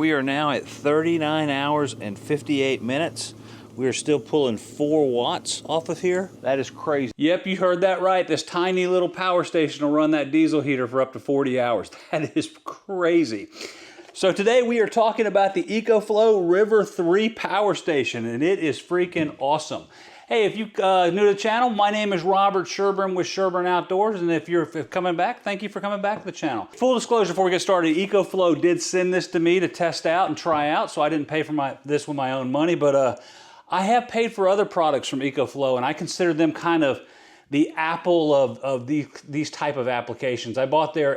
We are now at 39 hours and 58 minutes. We are still pulling 4 watts off of here. That is crazy. Yep, you heard that right. This tiny little power station will run that diesel heater for up to 40 hours. That is crazy. So today we are talking about the EcoFlow River 3 power station, and it is freaking awesome. Hey, if you're new to the channel, my name is Robert Sherburne with Sherburne Outdoors, and if you're coming back, thank you for coming back to the channel. Full disclosure before we get started, EcoFlow did send this to me to test out and try out, so I didn't pay for this with my own money, but I have paid for other products from EcoFlow, and I consider them kind of the Apple of these type of applications. I bought their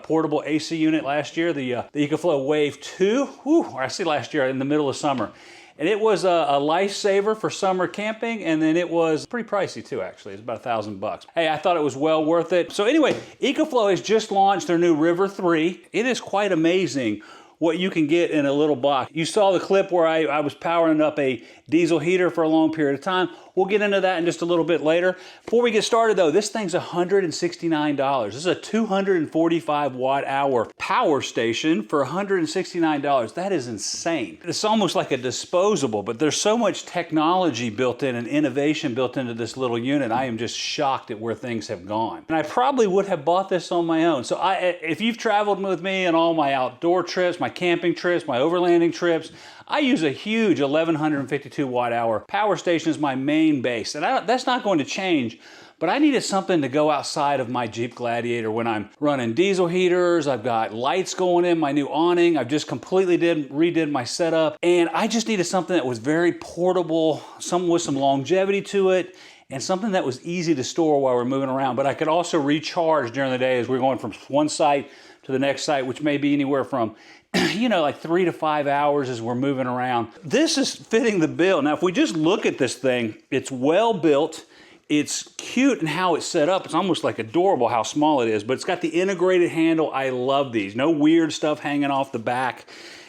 portable AC unit last year, the EcoFlow Wave 2, or I say last year in the middle of summer. And it was a lifesaver for summer camping, and then it was pretty pricey too, actually. It's about $1,000. Hey, I thought it was well worth it. So anyway, EcoFlow has just launched their new River 3. It is quite amazing what you can get in a little box. You saw the clip where I was powering up a diesel heater for a long period of time. We'll get into that in just a little bit later. Before we get started though, this thing's $169. This is a 245 watt hour power station for $169. That is insane. It's almost like a disposable, but there's so much technology built in and innovation built into this little unit. I am just shocked at where things have gone. And I probably would have bought this on my own. So if you've traveled with me on all my outdoor trips, my camping trips, my overlanding trips, I use a huge 1152 watt hour power station as my main base. And that's not going to change, but I needed something to go outside of my Jeep Gladiator when I'm running diesel heaters. I've got lights going in, my new awning. I've just completely redid my setup. And I just needed something that was very portable, something with some longevity to it, and something that was easy to store while we're moving around. But I could also recharge during the day as we're going from one site to the next site, which may be anywhere from like 3 to 5 hours as we're moving around. This is fitting the bill. Now, if we just look at this thing, it's well built. It's cute in how it's set up. It's almost like adorable how small it is, but it's got the integrated handle. I love these. No weird stuff hanging off the back.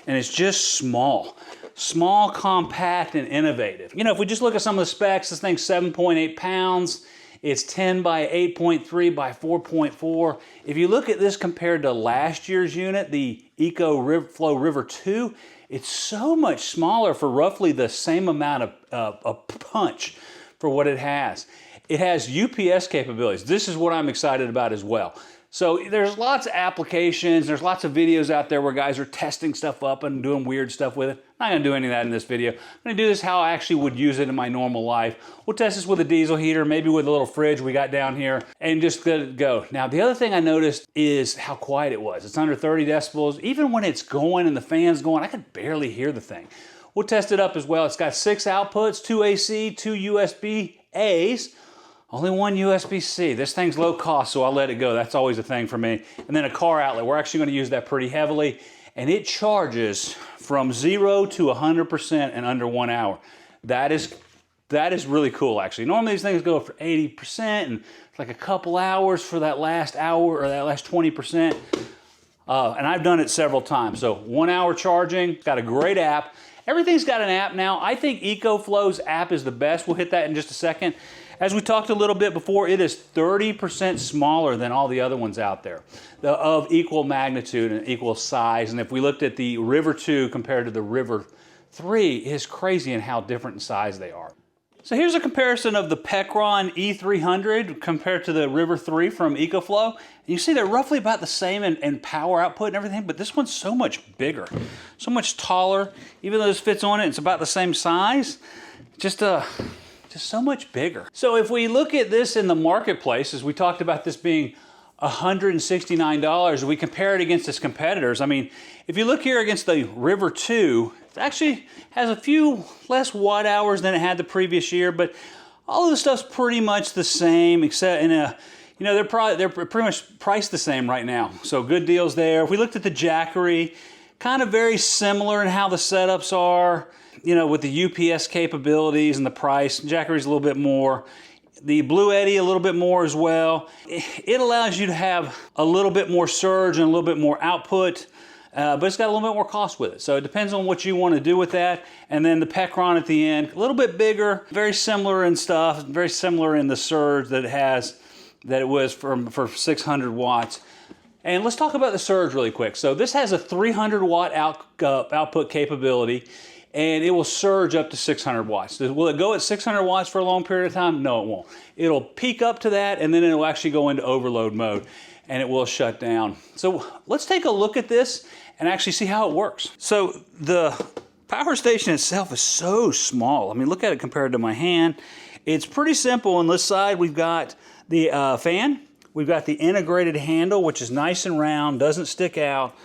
And it's just small. Small, compact, and innovative. If we just look at some of the specs, this thing's 7.8 pounds. It's 10 by 8.3 by 4.4. If you look at this compared to last year's unit, the EcoFlow River 2, it's so much smaller for roughly the same amount of punch for what it has. It has UPS capabilities. This is what I'm excited about as well. So there's lots of applications, there's lots of videos out there where guys are testing stuff up and doing weird stuff with it. I'm not gonna do any of that in this video. I'm gonna do this how I actually would use it in my normal life. We'll test this with a diesel heater, maybe with a little fridge we got down here, and just let it go. Now, the other thing I noticed is how quiet it was. It's under 30 decibels. Even when it's going and the fan's going, I could barely hear the thing. We'll test it up as well. It's got 6 outputs, 2 AC, 2 USB-As. Only 1 USB-C. This thing's low cost, so I'll let it go. That's always a thing for me. And then a car outlet. We're actually going to use that pretty heavily. And it charges from 0 to 100% in under 1 hour. That is really cool, actually. Normally these things go for 80%, and it's like a couple hours for that last hour or that last 20%. And I've done it several times. So 1 hour charging. It's got a great app. Everything's got an app now. I think EcoFlow's app is the best. We'll hit that in just a second. As we talked a little bit before, it is 30% smaller than all the other ones out there, of equal magnitude and equal size. And if we looked at the River 2 compared to the River 3, it's crazy in how different in size they are. So here's a comparison of the Pecron E300 compared to the River 3 from EcoFlow. You see they're roughly about the same in power output and everything, but this one's so much bigger, so much taller. Even though this fits on it, it's about the same size. Just so much bigger. So if we look at this in the marketplace, as we talked about this being $169, we compare it against its competitors. I mean, if you look here against the River 2, it actually has a few less watt hours than it had the previous year, but all of the stuff's pretty much the same, except they're pretty much priced the same right now. So good deals there. If we looked at the Jackery, kind of very similar in how the setups are. With the UPS capabilities and the price. Jackery's a little bit more. The Blue Eddy a little bit more as well. It allows you to have a little bit more surge and a little bit more output, but it's got a little bit more cost with it. So it depends on what you want to do with that. And then the Pecron at the end, a little bit bigger, very similar in stuff, very similar in the surge that it was for 600 watts. And let's talk about the surge really quick. So this has a 300 watt output capability, and it will surge up to 600 watts. Will it go at 600 watts for a long period of time? No, it won't. It'll peak up to that, and then it'll actually go into overload mode, and it will shut down. So let's take a look at this and actually see how it works. So the power station itself is so small. I mean, look at it compared to my hand. It's pretty simple. On this side, we've got the fan. We've got the integrated handle, which is nice and round, doesn't stick out.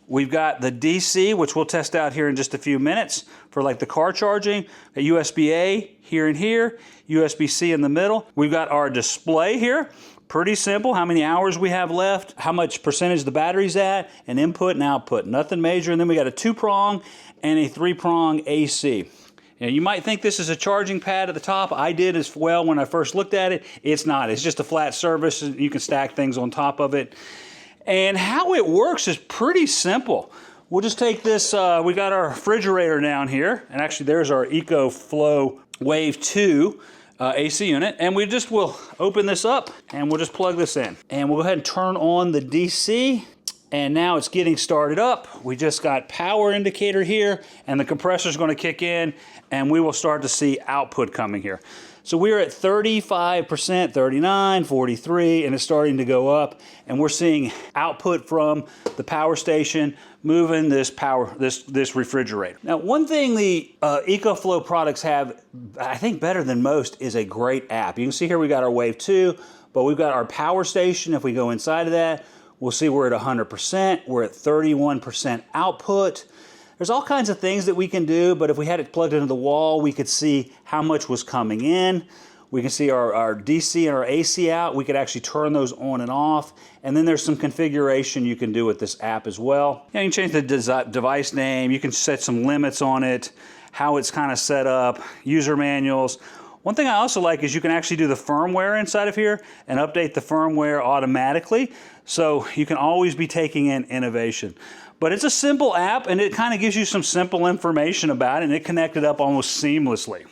We've got the DC, which we'll test out here in just a few minutes for like the car charging, a USB-A here and here, USB-C in the middle. We've got our display here. Pretty simple, how many hours we have left, how much percentage the battery's at, and input and output. Nothing major. And then we got a 2-prong and a 3-prong AC. Now, you might think this is a charging pad at the top. I did as well when I first looked at it. It's not. It's just a flat surface. You can stack things on top of it. And how it works is pretty simple. We'll just take this, we got our refrigerator down here, and actually there's our EcoFlow Wave 2 AC unit, and we just will open this up and we'll just plug this in. And we'll go ahead and turn on the DC, and now it's getting started up. We just got power indicator here, and the compressor is going to kick in, and we will start to see output coming here. So we're at 35%, 39, 43, and it's starting to go up. And we're seeing output from the power station moving this refrigerator. Now, one thing the EcoFlow products have, I think better than most, is a great app. You can see here we got our Wave 2, but we've got our power station. If we go inside of that, we'll see we're at 100%. We're at 31% output. There's all kinds of things that we can do, but if we had it plugged into the wall, we could see how much was coming in. We can see our DC and our AC out. We could actually turn those on and off. And then there's some configuration you can do with this app as well. You can change the device name. You can set some limits on it, how it's kind of set up, user manuals. One thing I also like is you can actually do the firmware inside of here and update the firmware automatically. So you can always be taking in innovation. But it's a simple app, and it kind of gives you some simple information about it, and it connected up almost seamlessly.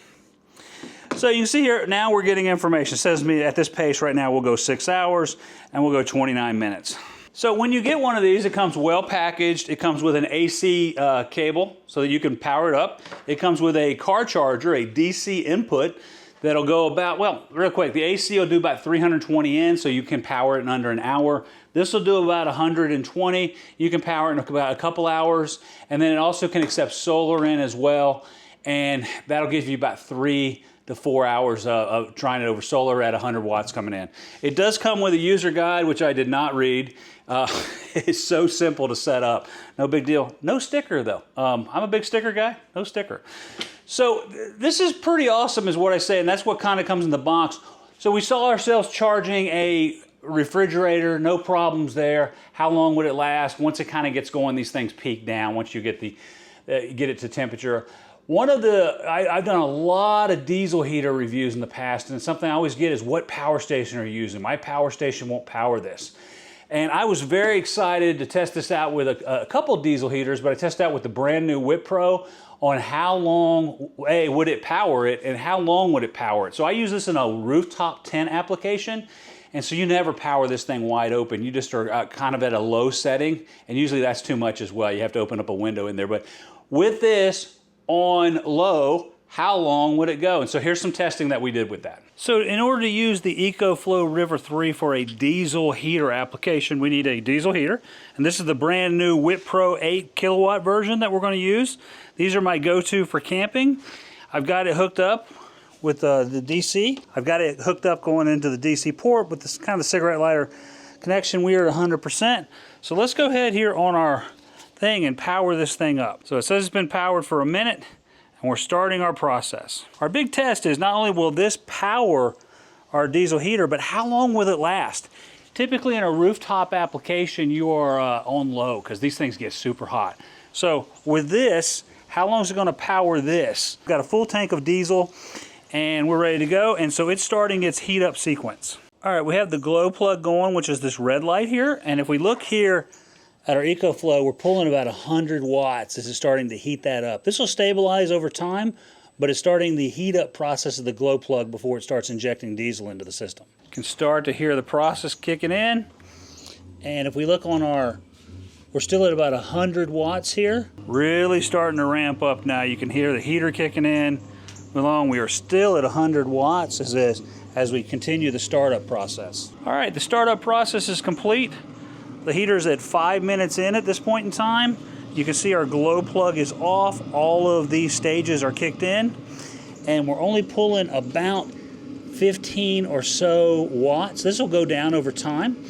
So you can see here, now we're getting information. It says to me at this pace right now, we'll go 6 hours, and we'll go 29 minutes. So when you get one of these, it comes well packaged. It comes with an AC cable so that you can power it up. It comes with a car charger, a DC input, that'll go about, well, real quick, the AC will do about 320 in, so you can power it in under an hour. This will do about 120. You can power it in about a couple hours, and then it also can accept solar in as well, and that'll give you about 3 to 4 hours of trying it over solar at 100 watts coming in. It does come with a user guide, which I did not read. It's so simple to set up. No big deal. No sticker though. I'm a big sticker guy. No sticker. So this is pretty awesome is what I say, and that's what kind of comes in the box. So we saw ourselves charging a refrigerator, no problems there. How long would it last? Once it kind of gets going, these things peak down once you get it to temperature. I've done a lot of diesel heater reviews in the past, and something I always get is what power station are you using? My power station won't power this. And I was very excited to test this out with a couple of diesel heaters, but I tested out with the brand new WhipPro on how long, would it power it, and how long would it power it. So I use this in a rooftop tent application, and so you never power this thing wide open. You just are kind of at a low setting, and usually that's too much as well. You have to open up a window in there. But with this on low, how long would it go? And so here's some testing that we did with that. So in order to use the EcoFlow River 3 for a diesel heater application, we need a diesel heater. And this is the brand new WhipPro 8 kilowatt version that we're going to use. These are my go-to for camping. I've got it hooked up with the DC. I've got it hooked up going into the DC port with this kind of cigarette lighter connection. We are at 100%. So let's go ahead here on our thing and power this thing up. So it says it's been powered for a minute, and we're starting our process. Our big test is not only will this power our diesel heater, but how long will it last? Typically in a rooftop application, you are on low because these things get super hot. So with this, how long is it going to power this? We've got a full tank of diesel, and we're ready to go. And so it's starting its heat up sequence. All right, we have the glow plug going, which is this red light here. And if we look here at our EcoFlow, we're pulling about 100 watts. This is starting to heat that up. This will stabilize over time, but it's starting the heat up process of the glow plug before it starts injecting diesel into the system. You can start to hear the process kicking in. And if we look on we're still at about 100 watts here. Really starting to ramp up now. You can hear the heater kicking in. We are still at 100 watts as we continue the startup process. All right, the startup process is complete. The heater's at 5 minutes in at this point in time. You can see our glow plug is off. All of these stages are kicked in. And we're only pulling about 15 or so watts. This will go down over time.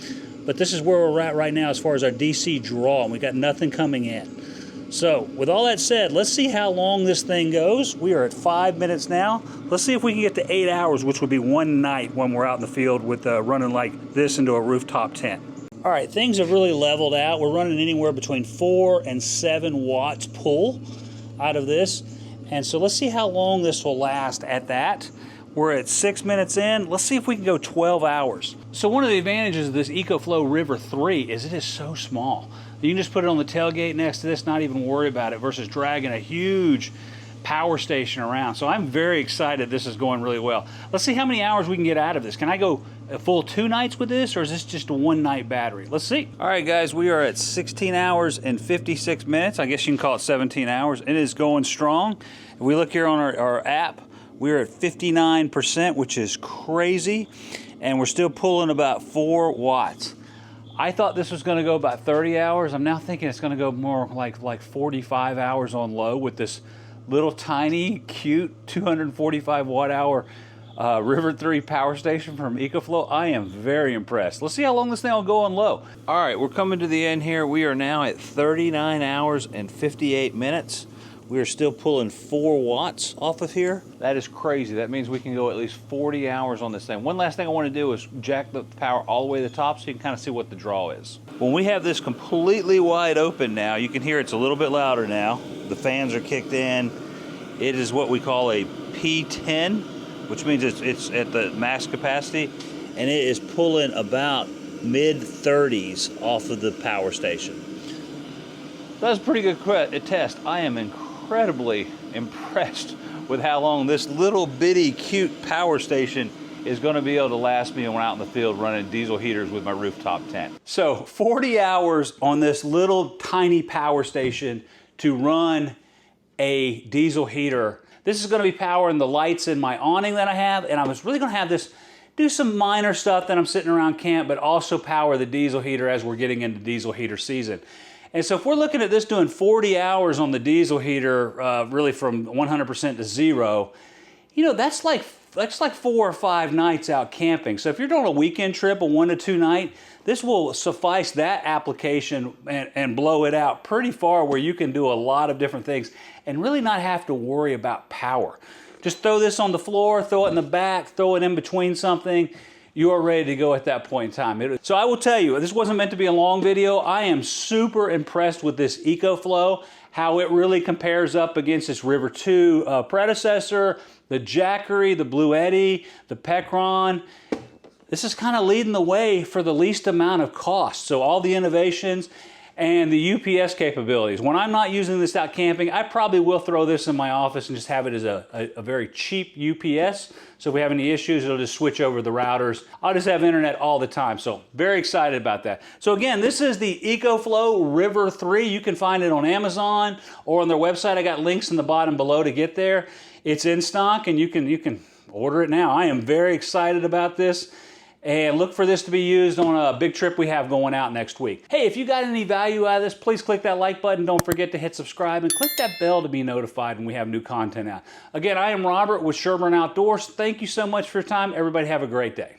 But this is where we're at right now as far as our DC draw, and we got nothing coming in. So with all that said, let's see how long this thing goes. We are at 5 minutes now. Let's see if we can get to 8 hours, which would be one night when we're out in the field with running like this into a rooftop tent. All right, things have really leveled out. We're running anywhere between 4 and 7 watts pull out of this. And so let's see how long this will last at that. We're at 6 minutes in. Let's see if we can go 12 hours. So one of the advantages of this EcoFlow River 3 is it is so small. You can just put it on the tailgate next to this, not even worry about it, versus dragging a huge power station around. So I'm very excited this is going really well. Let's see how many hours we can get out of this. Can I go a full 2 nights with this, or is this just a 1 night battery? Let's see. All right, guys, we are at 16 hours and 56 minutes. I guess you can call it 17 hours. It is going strong. If we look here on our app, we're at 59%, which is crazy, and we're still pulling about 4 watts. I thought this was gonna go about 30 hours. I'm now thinking it's gonna go more like 45 hours on low with this little tiny, cute 245 watt hour River 3 power station from EcoFlow. I am very impressed. Let's see how long this thing will go on low. All right, we're coming to the end here. We are now at 39 hours and 58 minutes. We are still pulling 4 watts off of here. That is crazy. That means we can go at least 40 hours on this thing. One last thing I want to do is jack the power all the way to the top so you can kind of see what the draw is. When we have this completely wide open now, you can hear it's a little bit louder now. The fans are kicked in. It is what we call a P10, which means it's at the max capacity, and it is pulling about mid-30s off of the power station. That was a pretty good test. I am incredibly impressed with how long this little bitty cute power station is going to be able to last me when I'm out in the field running diesel heaters with my rooftop tent. So 40 hours on this little tiny power station to run a diesel heater. This is going to be powering the lights in my awning that I have, and I was really going to have this do some minor stuff that I'm sitting around camp, but also power the diesel heater as we're getting into diesel heater season. And so if we're looking at this doing 40 hours on the diesel heater, really from 100% to 0, you know, that's like 4 or 5 nights out camping. So if you're doing a weekend trip, a 1 to 2 night, this will suffice that application and blow it out pretty far, where you can do a lot of different things and really not have to worry about power. Just throw this on the floor, throw it in the back, throw it in between something. You are ready to go at that point in time. So I will tell you, this wasn't meant to be a long video. I am super impressed with this EcoFlow, how it really compares up against this River 2 predecessor, the Jackery, the Blue Eddy, the Pecron. This is kind of leading the way for the least amount of cost. So all the innovations and the UPS capabilities. When I'm not using this out camping, I probably will throw this in my office and just have it as a very cheap UPS. So if we have any issues, it'll just switch over the routers. I'll just have internet all the time. So very excited about that. So again, this is the EcoFlow River 3. You can find it on Amazon or on their website. I got links in the bottom below to get there. It's in stock and you can order it now. I am very excited about this. And look for this to be used on a big trip we have going out next week. Hey, if you got any value out of this, please click that like button. Don't forget to hit subscribe and click that bell to be notified when we have new content out. Again, I am Robert with Sherburne Outdoors. Thank you so much for your time. Everybody have a great day.